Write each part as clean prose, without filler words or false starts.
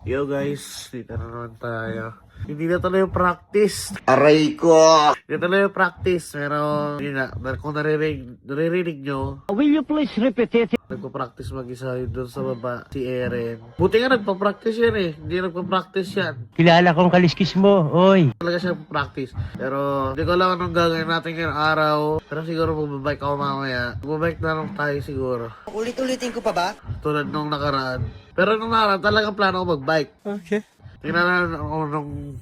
Yo guys, dito na naman tayo. Hindi na tuloy yung practice. Aray ko! Hindi na tuloy yung practice. Pero, yun na, kung naririnig nyo, Will you please repeat it? nagpa-practice mag-isa yun doon sa baba, si Eren. Buti nga nagpa-practice yan eh. Hindi nagpa-practice yan. Kilala kong kaliskis mo, oy. Talaga siya practice. Pero, hindi ko alam anong gagawin natin ngayong araw. Pero siguro magbabike ako mamaya. Magbabike na lang tayo siguro. Ulit-ulitin ko pa ba? Tulad nung nakaraan. Pero nung nakaraan, talagang plano ko magbike. Okay. Tingnan na nung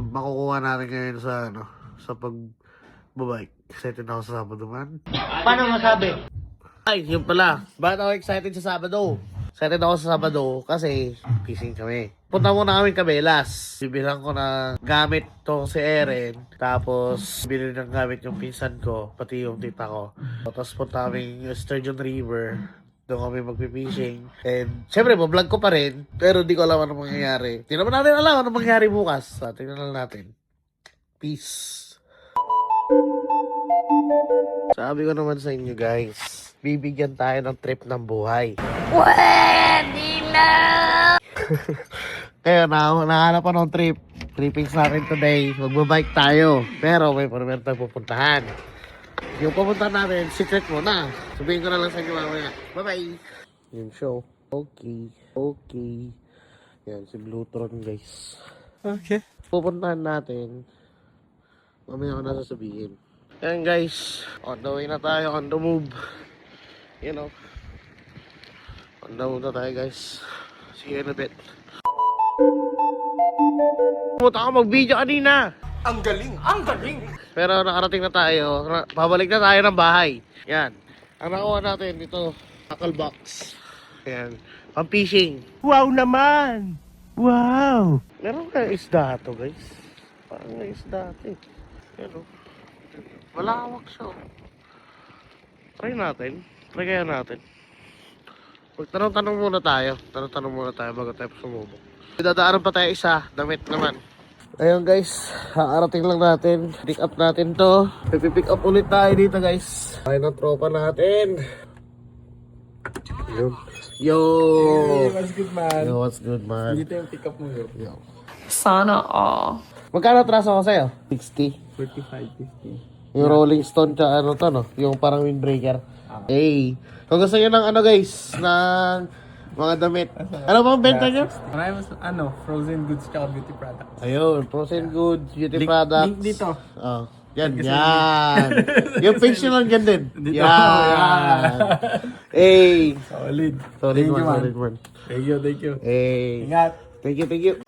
makukuha natin ngayon sa sa pagbabike. Excited na ako sa Sabado man. Paano masabi? Ay, yun pala. Bakit ako excited sa Sabado? Excited ako sa Sabado kasi fishing kami. Punta muna kami Cabelas. Bibilang ko na gamit to si Eren. Tapos, bilhin ng gamit yung pinsan ko, pati yung tita ko. Tapos punta kami yung Sturgeon River. Doon kami magpipishing. And, syempre, vlog ko pa rin. Pero di ko alam ano mangyayari. Di naman natin alam ano mangyayari bukas. Tingnan lang natin. Peace. Sabi ko naman sa inyo guys, bibigyan tayo ng trip ng buhay. Pwede na! Kaya nahanap pa ng trip. Trippings natin today. Magbabike tayo. Pero may permit tayo pupuntahan. Yung pupuntahan natin, secret mo na. Sabihin ko na lang sa inyo mamaya. Bye-bye! Yung show. Okay. Okay. Yan, si Bluetron guys. Okay. Pupuntahan natin. Mamaya ko na sasabihin. Yan guys. On the way na tayo. On the move. You know. On the move na tayo guys. See you in a bit. Pumunta ako mag-video kanina. Ang galing! Ang galing! Pero nakarating na tayo. Pabalik na tayo ng bahay. Yan. Ang nakuha natin dito, tackle box. Yan. Pang-fishing. Wow naman! Wow! Meron kaya isda to guys. Parang may isda to eh. Pero, malawak siya. Try natin. Try kaya natin. Magtanong-tanong muna tayo. Tanong-tanong muna tayo bago tayo sumubok. Dadaanan pa tayo isa. Damit naman. Ayun guys, haarating lang natin. Pick up natin to. Pipipick up ulit tayo dito guys. Tayo ng tropa natin. Yun. Yo! Hey, what's good, man? Yo, what's good man? Dito yung pick up mo, bro. Yo. Sana all. Magkano traso ko sa'yo? 60. 45, 50. Yung Rolling Stone tsaka ano to no? Yung parang windbreaker. Hey! Kung gusto nyo ng ano guys, ng mga damit. Ano bang benta nyo? Marami mas, frozen goods tsaka beauty products. Ayun, frozen goods, beauty products. Link dito. Oh, yan, yan. Yung page nyo lang dyan din. Dito. Yan. Hey! Solid. Solid Thank you, man, man. solid man. Thank you, thank you. Hey! Ingat. Thank you, thank you.